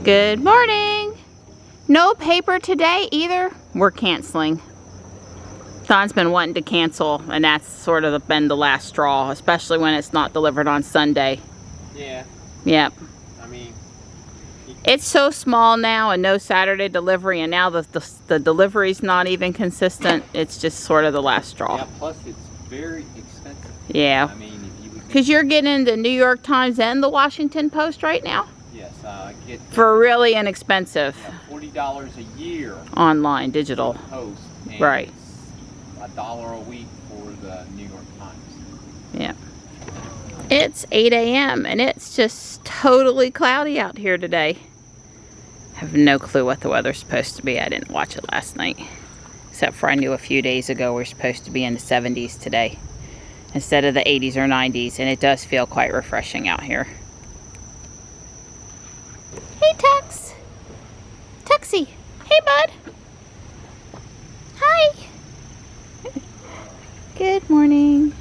Good morning. No paper today either. We're canceling. Don's been wanting to cancel, and that's sort of been the last straw, especially when it's not delivered on Sunday. Yeah. Yep. I mean, it's so small now, and no Saturday delivery, and now the delivery's not even consistent. It's just sort of the last straw. yeah, plus it's very expensive. Yeah. I mean, if you would... Because you're getting the New York Times and the Washington Post right now? Yes, get... For really inexpensive. $40 a year. Online, digital. Post. And right. $1 a week for the New York Times. Yeah. It's 8 a.m. and it's just totally cloudy out here today. I have no clue what the weather's supposed to be. I didn't watch it last night. Except for I knew a few days ago we're supposed to be in the 70s today instead of the 80s or 90s, and it does feel quite refreshing out here. Hey, Tux. Tuxie. Hey, bud. Hi. Good morning.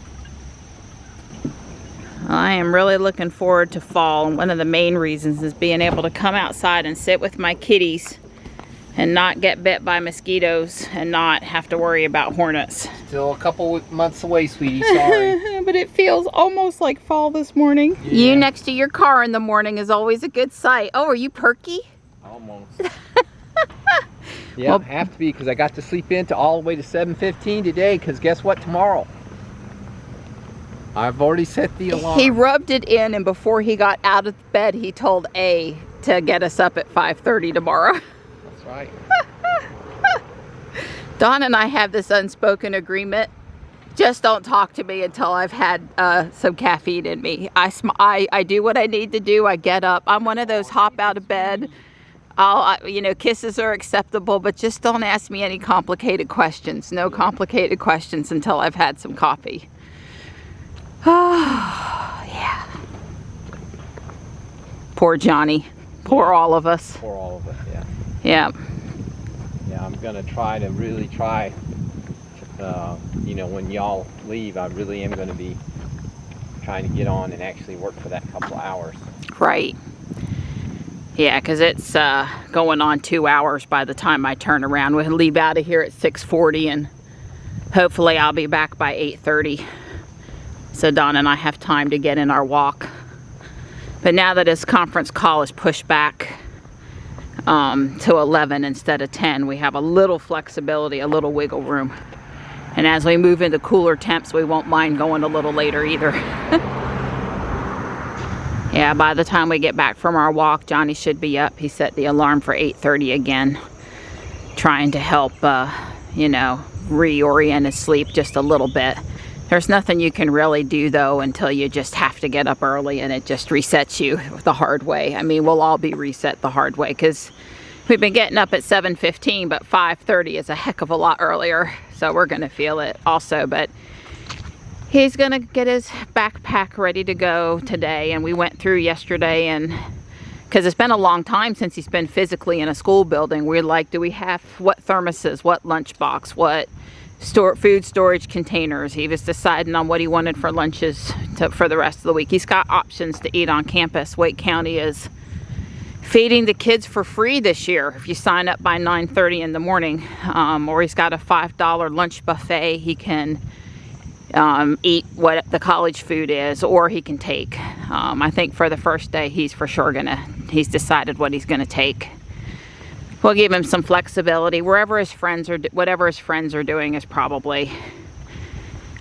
I am really looking forward to fall, and one of the main reasons is being able to come outside and sit with my kitties and not get bit by mosquitoes and not have to worry about hornets. Still a couple months away, sweetie, sorry. But it feels almost like fall this morning. Yeah. You next to your car in the morning is always a good sight. Oh, are you perky? Almost. Yeah, well, have to be, because I got to sleep in to all the way to 7:15 today, because guess what, tomorrow? I've already set the alarm. He rubbed it in, and before he got out of bed, he told A to get us up at 5:30 tomorrow. That's right. Don and I have this unspoken agreement. Just don't talk to me until I've had some caffeine in me. I do what I need to do. I get up. I'm one of those hop out of bed. You know, kisses are acceptable, but just don't ask me any complicated questions. No complicated questions until I've had some coffee. Oh, yeah. Poor Johnny. Poor all of us. Poor all of us, yeah. Yeah. Yeah, I'm going to try to really try, you know, when y'all leave, I really am going to be trying to get on and actually work for that couple hours. Right. Yeah, because it's going on 2 hours by the time I turn around. We'll leave out of here at 6:40, and hopefully I'll be back by 8:30. So Don and I have time to get in our walk. But now that his conference call is pushed back to 11 instead of 10, we have a little flexibility, a little wiggle room. And as we move into cooler temps, we won't mind going a little later either. Yeah, by the time we get back from our walk, Johnny should be up. He set the alarm for 8:30 again, trying to help, you know, reorient his sleep just a little bit. There's nothing you can really do, though, until you just have to get up early and it just resets you the hard way. I mean, we'll all be reset the hard way because we've been getting up at 7:15, but 5:30 is a heck of a lot earlier. So we're going to feel it also, but he's going to get his backpack ready to go today. And we went through yesterday, and because it's been a long time since he's been physically in a school building, we're like, do we have what thermoses, what lunchbox, what food storage containers. He was deciding on what he wanted for lunches for the rest of the week. He's got options to eat on campus. Wake County is feeding the kids for free this year if you sign up by 9:30 in the morning. Or he's got a $5 lunch buffet. He can eat what the college food is, or he can take. I think for the first day he's for sure he's decided what he's gonna take. We'll give him some flexibility. Wherever his friends are, whatever his friends are doing is probably.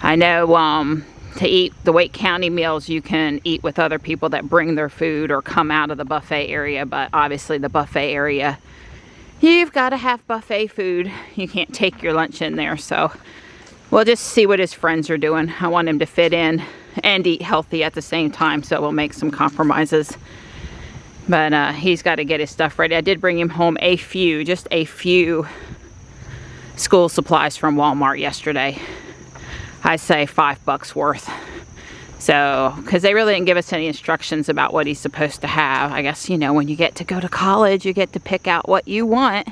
I know to eat the Wake County meals, you can eat with other people that bring their food or come out of the buffet area, but obviously the buffet area, you've got to have buffet food. You can't take your lunch in there, so we'll just see what his friends are doing. I want him to fit in and eat healthy at the same time, so we'll make some compromises. But he's got to get his stuff ready. I did bring him home just a few school supplies from Walmart yesterday. I'd say $5 worth. So, because they really didn't give us any instructions about what he's supposed to have. I guess, you know, when you get to go to college, you get to pick out what you want.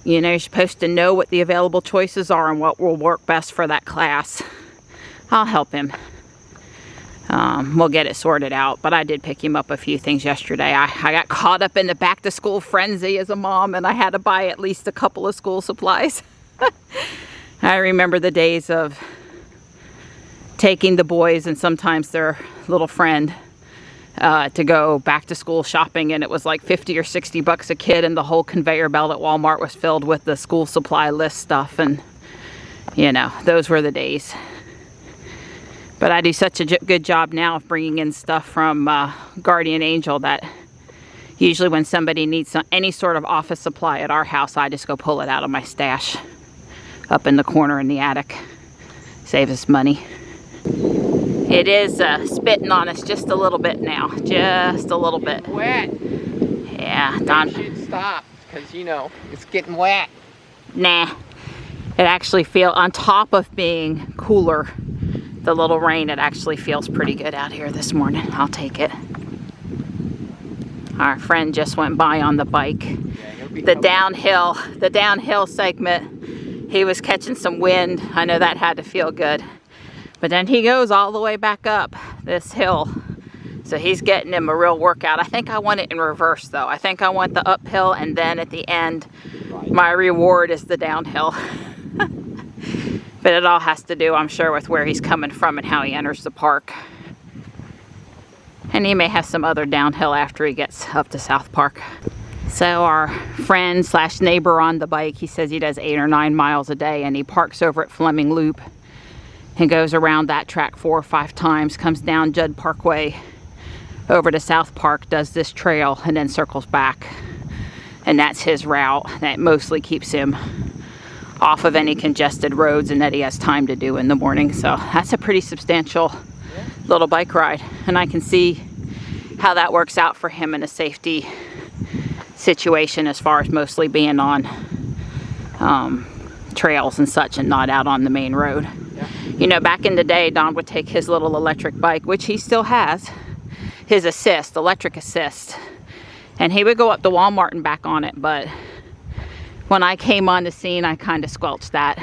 You know, you're supposed to know what the available choices are and what will work best for that class. I'll help him. We'll get it sorted out. But I did pick him up a few things yesterday. I got caught up in the back to school frenzy as a mom, and I had to buy at least a couple of school supplies. I remember the days of taking the boys and sometimes their little friend to go back to school shopping, and it was like 50 or 60 bucks a kid, and the whole conveyor belt at Walmart was filled with the school supply list stuff, and you know, those were the days. But I do such a good job now of bringing in stuff from Guardian Angel that usually when somebody needs any sort of office supply at our house, I just go pull it out of my stash up in the corner in the attic. Save us money. It is spitting on us just a little bit now. Just a little bit. Wet. Yeah, Don. It should stop because, you know, it's getting wet. Nah. It actually feels, on top of being cooler, the little rain, it actually feels pretty good out here this morning. I'll take it. Our friend just went by on the bike. Yeah, the downhill segment. He was catching some wind. I know that had to feel good. But then he goes all the way back up this hill. So he's getting him a real workout. I think I want it in reverse though. I think I want the uphill, and then at the end, my reward is the downhill. But it all has to do, I'm sure, with where he's coming from and how he enters the park. And he may have some other downhill after he gets up to South Park. So our friend slash neighbor on the bike, he says he does 8 or 9 miles a day, and he parks over at Fleming Loop and goes around that track 4 or 5 times, comes down Judd Parkway over to South Park, does this trail, and then circles back. And that's his route. That mostly keeps him off of any congested roads and that he has time to do in the morning. So that's a pretty substantial little bike ride, and I can see how that works out for him in a safety situation as far as mostly being on trails and such and not out on the main road. You know, back in the day, Don would take his little electric bike, which he still has, his electric assist, and he would go up to Walmart and back on it. But when I came on the scene, I kind of squelched that.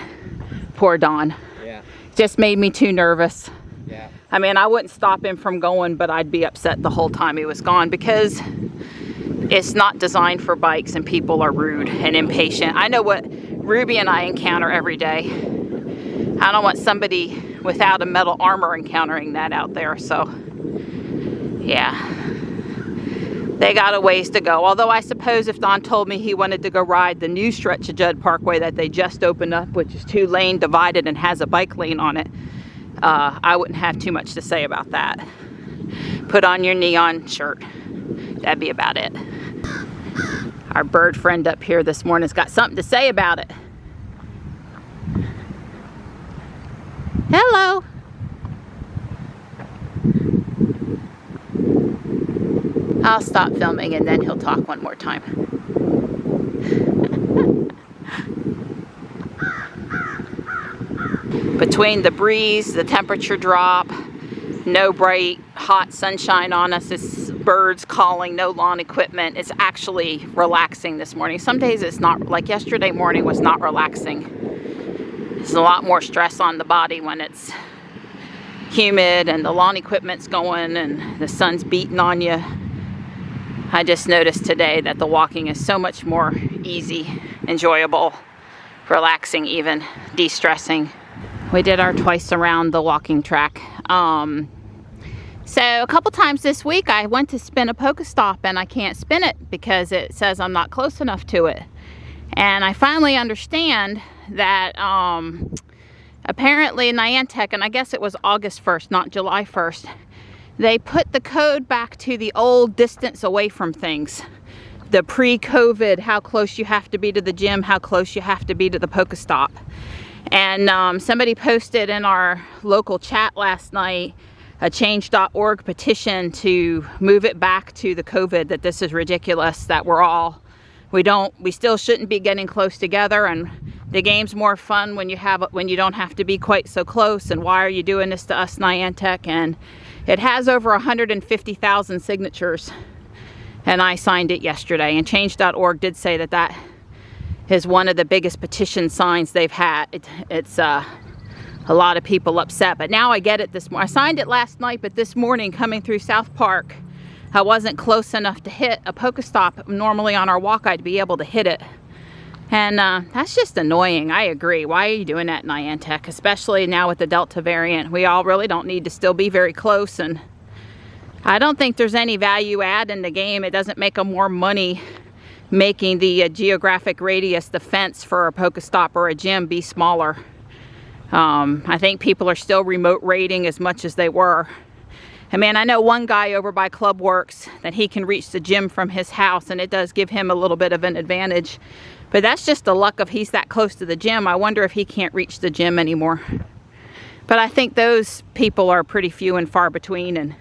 Poor Don. Yeah. Just made me too nervous. Yeah. I mean, I wouldn't stop him from going, but I'd be upset the whole time he was gone, because it's not designed for bikes and people are rude and impatient. I know what Ruby and I encounter every day. I don't want somebody without a metal armor encountering that out there. So yeah, they got a ways to go. Although I suppose if Don told me he wanted to go ride the new stretch of Judd Parkway that they just opened up, which is 2-lane divided and has a bike lane on it, I wouldn't have too much to say about that. Put on your neon shirt. That'd be about it. Our bird friend up here this morning has got something to say about it. Hello. I'll stop filming and then he'll talk one more time. Between the breeze, the temperature drop, no bright hot sunshine on us, it's birds calling, no lawn equipment, it's actually relaxing this morning. Some days it's not, like yesterday morning was not relaxing. There's a lot more stress on the body when it's humid and the lawn equipment's going and the sun's beating on you. I just noticed today that the walking is so much more easy, enjoyable, relaxing even, de-stressing. We did our twice around the walking track. So a couple times this week I went to spin a Pokestop and I can't spin it because it says I'm not close enough to it. And I finally understand that apparently Niantic, and I guess it was August 1st, not July 1st, they put the code back to the old distance away from things. The pre-COVID, how close you have to be to the gym, how close you have to be to the Pokestop. And somebody posted in our local chat last night a change.org petition to move it back to the COVID, that this is ridiculous, that we still shouldn't be getting close together, and the game's more fun when you don't have to be quite so close, and why are you doing this to us, Niantic? And it has over 150,000 signatures, and I signed it yesterday, and change.org did say that that is one of the biggest petition signs they've had. It's a lot of people upset, but now I get it this morning. I signed it last night, but this morning coming through South Park, I wasn't close enough to hit a Pokestop. Normally on our walk I'd be able to hit it, and that's just annoying. I agree. Why are you doing that, Niantic? Especially now with the Delta variant. We all really don't need to still be very close, and I don't think there's any value add in the game. It doesn't make them more money making the geographic radius, the fence for a Pokestop or a gym, be smaller. I think people are still remote raiding as much as they were. And man, I know one guy over by Clubworks that he can reach the gym from his house, and it does give him a little bit of an advantage. But that's just the luck of he's that close to the gym. I wonder if he can't reach the gym anymore. But I think those people are pretty few and far between, and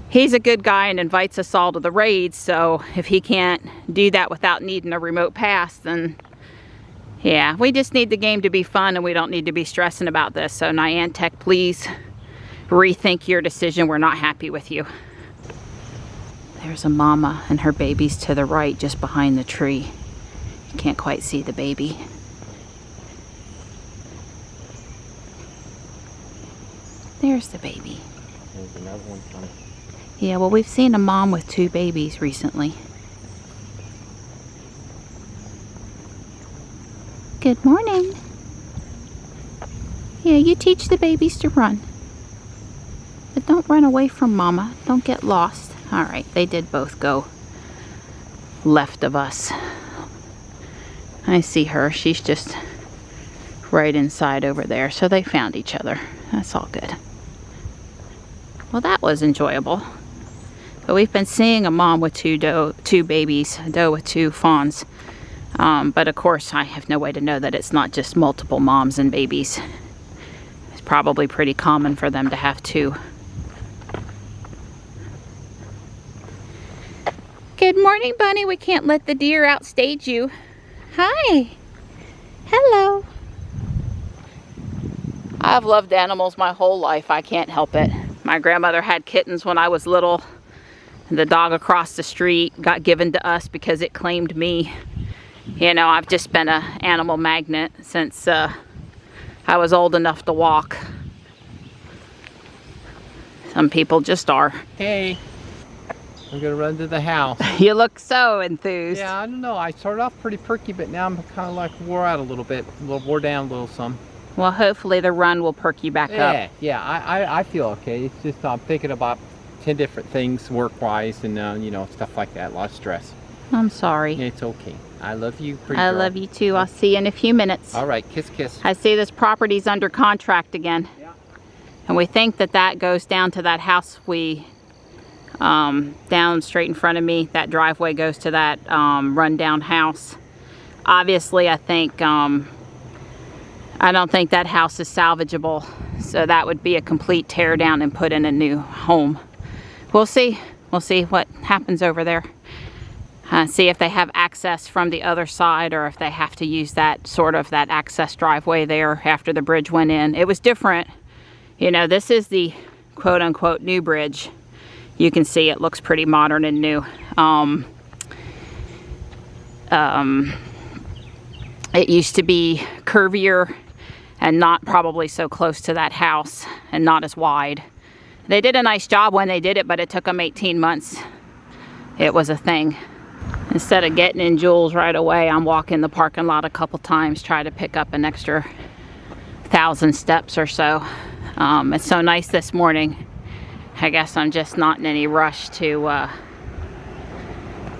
he's a good guy and invites us all to the raids, so if he can't do that without needing a remote pass, then yeah, we just need the game to be fun, and we don't need to be stressing about this. So Niantic, please rethink your decision. We're not happy with you. There's a mama and her babies to the right, just behind the tree. You can't quite see the baby. There's the baby. There's another one coming. Yeah, well, we've seen a mom with 2 babies recently. Good morning. Yeah, you teach the babies to run. But don't run away from Mama. Don't get lost. All right, they did both go left of us. I see her. She's just right inside over there. So they found each other. That's all good. Well, that was enjoyable. But we've been seeing a mom with 2 babies, a doe with 2 fawns. But of course, I have no way to know that it's not just multiple moms and babies. It's probably pretty common for them to have 2. Good morning, Bunny. We can't let the deer outstage you. Hi. Hello. I've loved animals my whole life. I can't help it. My grandmother had kittens when I was little. The dog across the street got given to us because it claimed me. You know, I've just been an animal magnet since I was old enough to walk. Some people just are. Hey, I'm gonna run to the house. You look so enthused. Yeah, I don't know. I started off pretty perky, but now I'm kind of like wore out a little bit, wore down a little some. Well, hopefully the run will perk you back up. Yeah, I feel okay. It's just I'm thinking about 10 different things work-wise and you know, stuff like that. A lot of stress. I'm sorry. It's okay. I love you, pretty I girl. love you too. I'll see you in a few minutes. All right, kiss, kiss. I see this property's under contract again. Yeah. And we think that that goes down to that house down straight in front of me. That driveway goes to that rundown house. Obviously, I don't think that house is salvageable. So that would be a complete tear down and put in a new home. We'll see. We'll see what happens over there. See if they have access from the other side, or if they have to use that that access driveway there after the bridge went in. It was different. You know, this is the quote-unquote new bridge. You can see it looks pretty modern and new. It used to be curvier and not probably so close to that house and not as wide. They did a nice job when they did it, but it took them 18 months. It was a thing. Instead of getting in Jules right away, I'm walking the parking lot a couple times, try to pick up an extra 1,000 steps or so. It's so nice this morning. I guess I'm just not in any rush to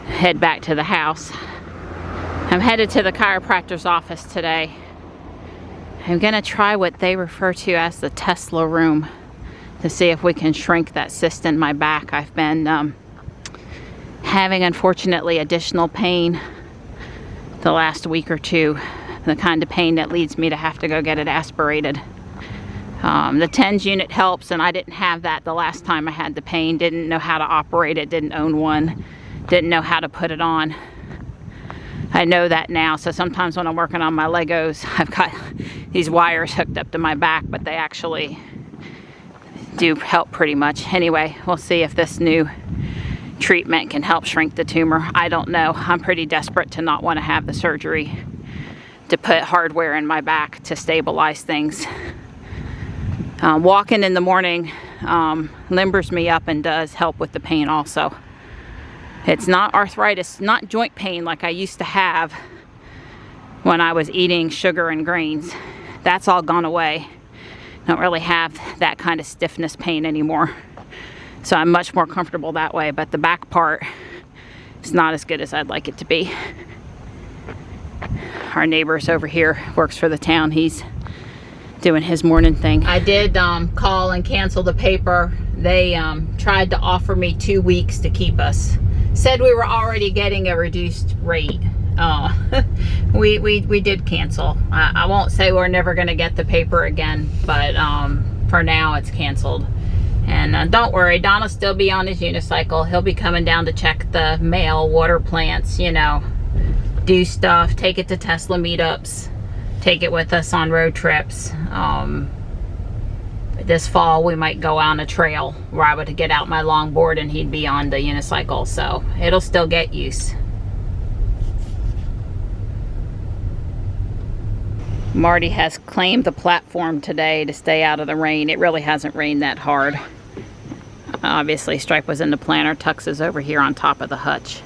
head back to the house. I'm headed to the chiropractor's office today. I'm gonna try what they refer to as the Tesla room to see if we can shrink that cyst in my back. I've been having, unfortunately, additional pain the last week or 2. the kind of pain that leads me to have to go get it aspirated. The TENS unit helps, and I didn't have that the last time I had the pain. Didn't know how to operate it, didn't own one, didn't know how to put it on. I know that now, so sometimes when I'm working on my Legos, I've got these wires hooked up to my back, but they actually do help pretty much. Anyway, we'll see if this new treatment can help shrink the tumor. I don't know. I'm pretty desperate to not want to have the surgery to put hardware in my back to stabilize things. Walking in the morning limbers me up and does help with the pain also. It's not arthritis, not joint pain like I used to have when I was eating sugar and grains. That's all gone away. Don't really have that kind of stiffness pain anymore. So I'm much more comfortable that way, but the back part is not as good as I'd like it to be. Our neighbor's over here, works for the town. He's doing his morning thing. I did call and cancel the paper. They tried to offer me 2 weeks to keep us. Said we were already getting a reduced rate. We did cancel. I won't say we're never gonna get the paper again, but for now it's canceled. And don't worry, Don will still be on his unicycle. He'll be coming down to check the mail, water plants, you know, do stuff, take it to Tesla meetups, take it with us on road trips. This fall we might go on a trail where I would get out my longboard and he'd be on the unicycle, so it'll still get use. Marty has claimed the platform today to stay out of the rain. It really hasn't rained that hard. Obviously Stripe was in the planter. Tux is over here on top of the hutch.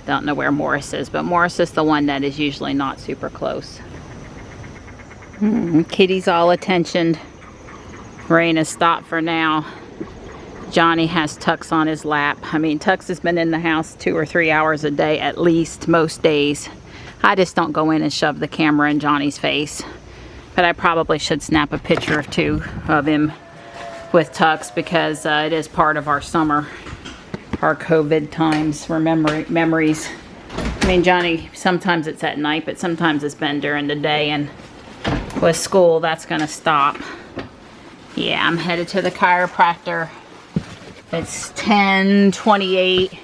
Don't know where Morris is, but Morris is the one that is usually not super close. Kitty's all attentioned. Rain has stopped for now. Johnny has Tux on his lap. I mean, Tux has been in the house 2 or 3 hours a day at least, most days. I just don't go in and shove the camera in Johnny's face. But I probably should snap a picture or two of him with Tux, because it is part of our summer, our COVID times, memories. I mean, Johnny, sometimes it's at night, but sometimes it's been during the day, and with school, that's gonna stop. Yeah, I'm headed to the chiropractor. It's 10:28.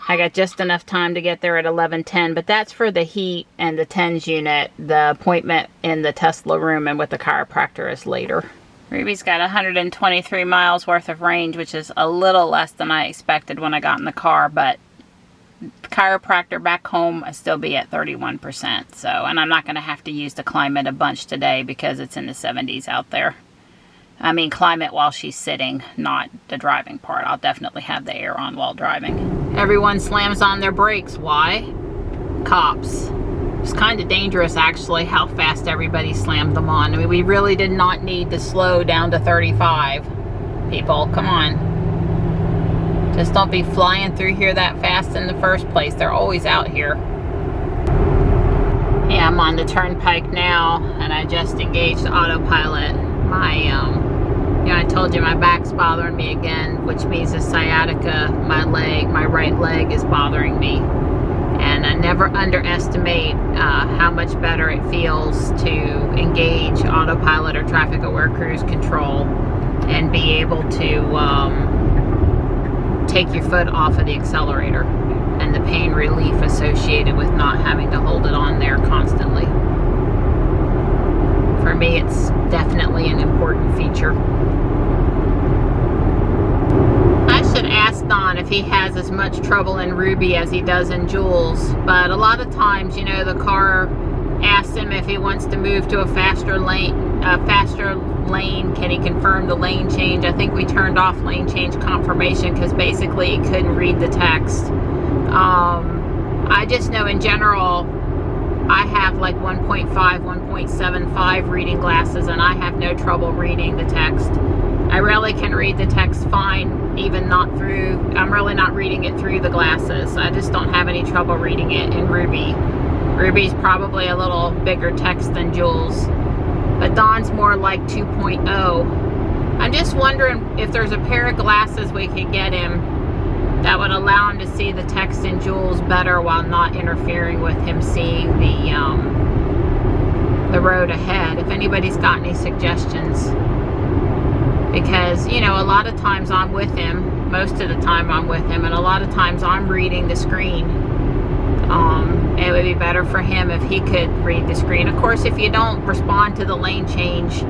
I got just enough time to get there at 11:10, but that's for the heat and the TENS unit. The appointment in the Tesla room and with the chiropractor is later. Ruby's got 123 miles worth of range, which is a little less than I expected when I got in the car, but chiropractor back home I still be at 31%. So, and I'm not going to have to use the climate a bunch today because it's in the 70s out there. I mean climate while she's sitting, not the driving part. I'll definitely have the air on while driving. Everyone slams on their brakes. Why? Cops. It's kind of dangerous actually how fast everybody slammed them on. I mean, we really did not need to slow down to 35. People, come on. Just don't be flying through here that fast in the first place. They're always out here. Yeah, I'm on the turnpike now, and I just engaged autopilot. I told you my back's bothering me again, which means the sciatica, my right leg is bothering me. And I never underestimate how much better it feels to engage autopilot or traffic aware cruise control and be able to take your foot off of the accelerator, and the pain relief associated with not having to hold it on there constantly. For me, it's definitely an important feature. I should ask Don if he has as much trouble in Ruby as he does in Jules, but a lot of times, you know, the car asks him if he wants to move to a faster lane. Can he confirm the lane change? I think we turned off lane change confirmation because basically he couldn't read the text. I just know in general, I have like 1.5, 1.75 reading glasses, and I have no trouble reading the text. I really can read the text fine, even not through, I'm really not reading it through the glasses. I just don't have any trouble reading it in Ruby. Ruby's probably a little bigger text than Jules, but Dawn's more like 2.0. I'm just wondering if there's a pair of glasses we could get him that would allow him to see the text in Jules better while not interfering with him seeing the the road ahead, if anybody's got any suggestions. Because, you know, a lot of times I'm with him, most of the time I'm with him, and a lot of times I'm reading the screen. It would be better for him if he could read the screen. Of course, if you don't respond to the lane change,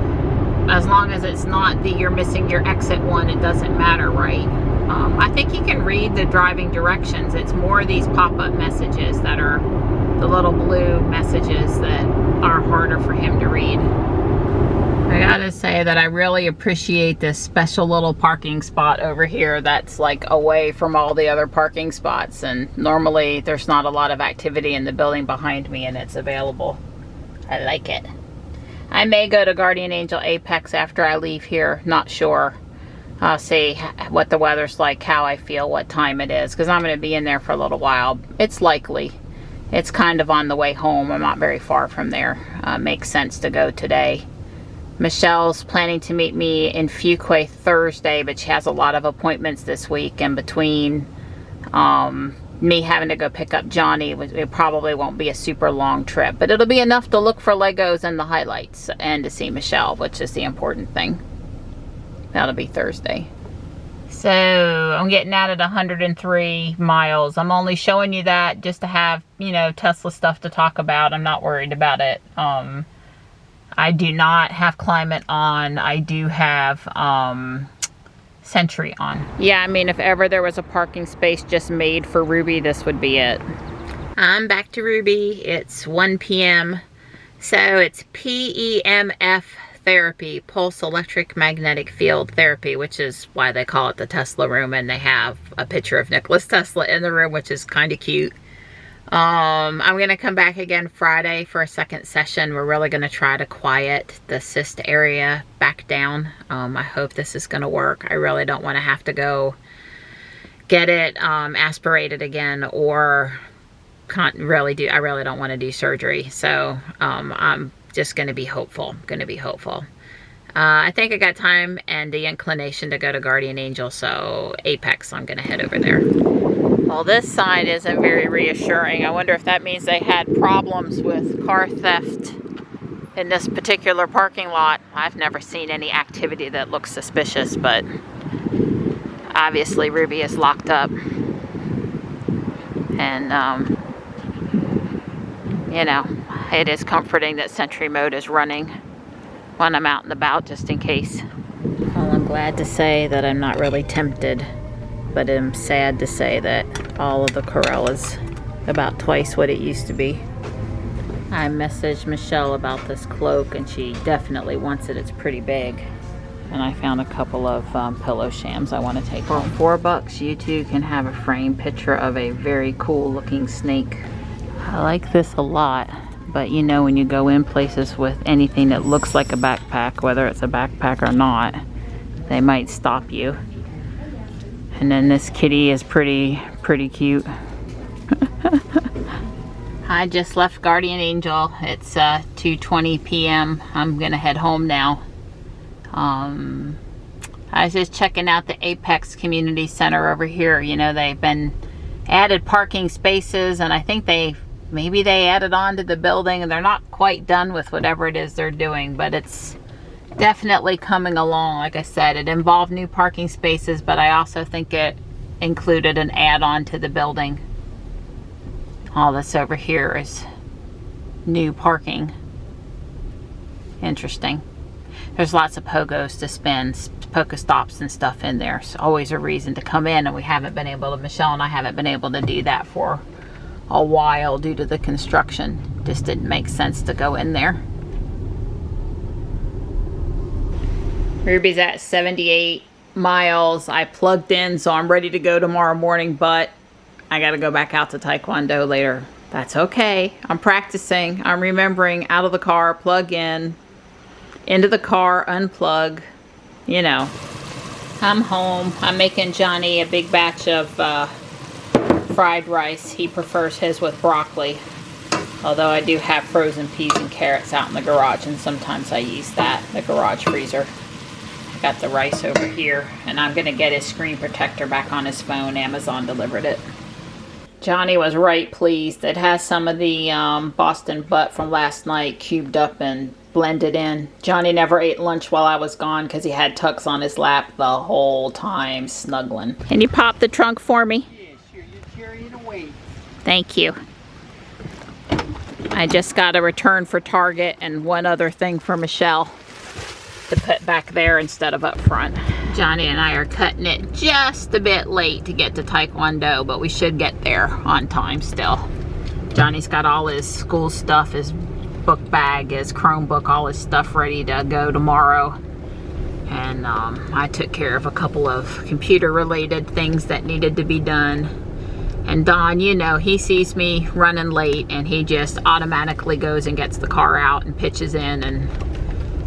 as long as it's not that you're missing your exit one, it doesn't matter, right? I think he can read the driving directions. It's more these pop-up messages that are the little blue messages that are harder for him to read. I gotta say that I really appreciate this special little parking spot over here that's like away from all the other parking spots, and normally there's not a lot of activity in the building behind me, and it's available. I like it. I may go to Guardian Angel Apex after I leave here, not sure. I'll see what the weather's like, how I feel, what time it is, because I'm going to be in there for a little while. It's likely. It's kind of on the way home. I'm not very far from there. Makes sense to go today. Michelle's planning to meet me in Fuquay Thursday, but she has a lot of appointments this week, and between me having to go pick up Johnny, it probably won't be a super long trip, but it'll be enough to look for Legos and the highlights and to see Michelle, which is the important thing. That'll be Thursday. So I'm getting out at 103 miles. I'm only showing you that just to have, you know, Tesla stuff to talk about. I'm not worried about it. I do not have climate on. I do have Sentry on. Yeah, I mean, if ever there was a parking space just made for Ruby, this would be it. I'm back to Ruby. It's 1 p.m. So it's PEMF therapy, pulse electric magnetic field therapy, which is why they call it the Tesla room, and they have a picture of Nikola Tesla in the room, which is kind of cute. I'm gonna come back again Friday for a second session. We're really gonna try to quiet the cyst area back down. I hope this is gonna work. I really don't want to have to go get it aspirated again, or I really don't want to do surgery. So I'm just gonna be hopeful. I think I got time and the inclination to go to Guardian Angel, so Apex, I'm gonna head over there. Well, this sign isn't very reassuring. I wonder if that means they had problems with car theft in this particular parking lot. I've never seen any activity that looks suspicious, but obviously Ruby is locked up. And, you know, it is comforting that Sentry mode is running when I'm out and about, just in case. Well, I'm glad to say that I'm not really tempted, but I'm sad to say that all of the Corel is about twice what it used to be. I messaged Michelle about this cloak, and she definitely wants it. It's pretty big. And I found a couple of pillow shams I want to take home. For $4, you too can have a frame picture of a very cool looking snake. I like this a lot, but you know, when you go in places with anything that looks like a backpack, whether it's a backpack or not, they might stop you. And then this kitty is pretty cute. I just left Guardian Angel. It's 2:20 p.m. I'm gonna head home now. I was just checking out the Apex Community Center over here. You know, they've been added parking spaces, and I think maybe they added on to the building, and they're not quite done with whatever it is they're doing, but it's definitely coming along. Like I said, it involved new parking spaces, but I also think it included an add-on to the building. All this over here is new parking. Interesting. There's lots of pogos to spin, Pokestops and stuff in there. It's always a reason to come in, and we haven't been able to, Michelle and I haven't been able to do that for a while due to the construction. Just didn't make sense to go in there. Ruby's at 78 miles. I plugged in, so I'm ready to go tomorrow morning, but I gotta go back out to Taekwondo later. That's okay. I'm practicing. I'm remembering out of the car, plug in, into the car, unplug. You know, I'm home. I'm making Johnny a big batch of fried rice. He prefers his with broccoli. Although I do have frozen peas and carrots out in the garage, and sometimes I use that, the garage freezer. Got the rice over here, and I'm gonna get his screen protector back on his phone. Amazon delivered it. Johnny was right pleased. It has some of the Boston butt from last night cubed up and blended in. Johnny never ate lunch while I was gone because he had Tux on his lap the whole time snuggling. Can you pop the trunk for me? Yeah, sure. You're carrying away. Thank you. I just got a return for Target and one other thing for Michelle to put back there instead of up front. Johnny and I are cutting it just a bit late to get to Taekwondo, but we should get there on time still. Johnny's got all his school stuff, his book bag, his Chromebook, all his stuff ready to go tomorrow. And I took care of a couple of computer related things that needed to be done. And Don, you know, he sees me running late and he just automatically goes and gets the car out and pitches in and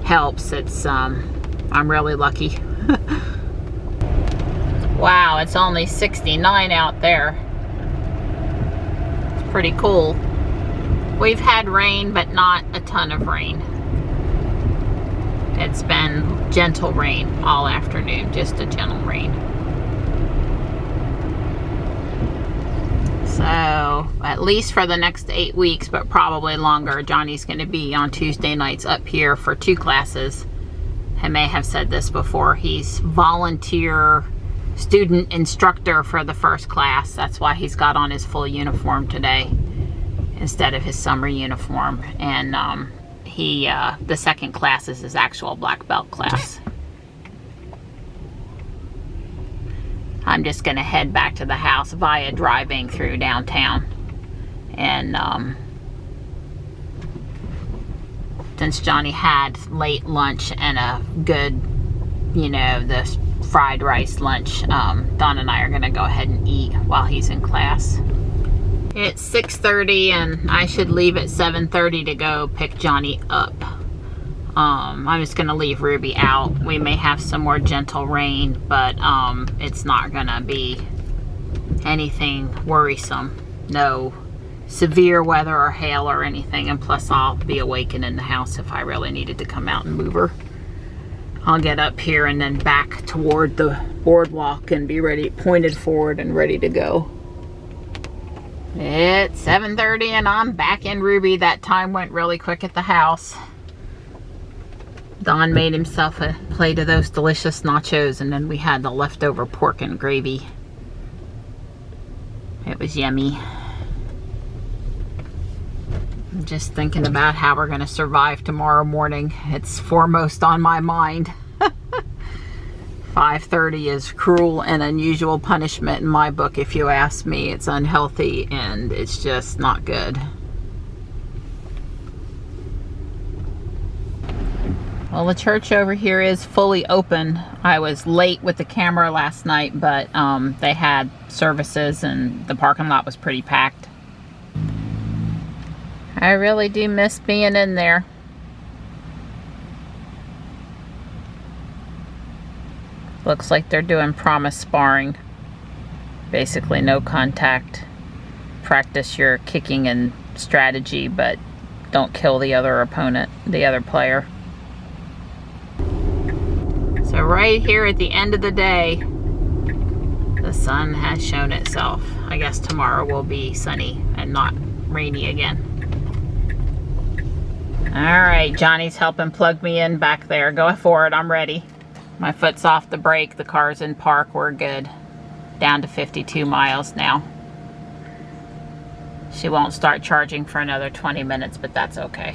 helps. It's I'm really lucky. Wow, it's only 69 out there. It's pretty cool. We've had rain, but not a ton of rain. It's been gentle rain all afternoon, just a gentle rain. So, at least for the next 8 weeks, but probably longer, Johnny's going to be on Tuesday nights up here for 2 classes. I may have said this before. He's volunteer student instructor for the first class. That's why he's got on his full uniform today instead of his summer uniform. And the second class is his actual black belt class. I'm just going to head back to the house via driving through downtown. And since Johnny had late lunch and a good, you know, the fried rice lunch, Don and I are going to go ahead and eat while he's in class. It's 6:30 and I should leave at 7:30 to go pick Johnny up. I'm just going to leave Ruby out. We may have some more gentle rain, but it's not going to be anything worrisome. No severe weather or hail or anything, and plus I'll be awakened in the house if I really needed to come out and move her. I'll get up here and then back toward the boardwalk and be ready, pointed forward and ready to go. It's 7:30 and I'm back in Ruby. That time went really quick at the house. Don made himself a plate of those delicious nachos, and then we had the leftover pork and gravy. It was yummy. I'm just thinking about how we're going to survive tomorrow morning. It's foremost on my mind. 5:30 is cruel and unusual punishment in my book, if you ask me. It's unhealthy and it's just not good. Well, the church over here is fully open. I was late with the camera last night, but they had services and the parking lot was pretty packed. I really do miss being in there. Looks like they're doing promise sparring. Basically no contact. Practice your kicking and strategy, but don't kill the other opponent, the other player. So right here at the end of the day, the sun has shown itself. I guess tomorrow will be sunny and not rainy again. Alright, Johnny's helping plug me in back there. Go for it, I'm ready. My foot's off the brake, the car's in park, we're good. Down to 52 miles now. She won't start charging for another 20 minutes, but that's okay.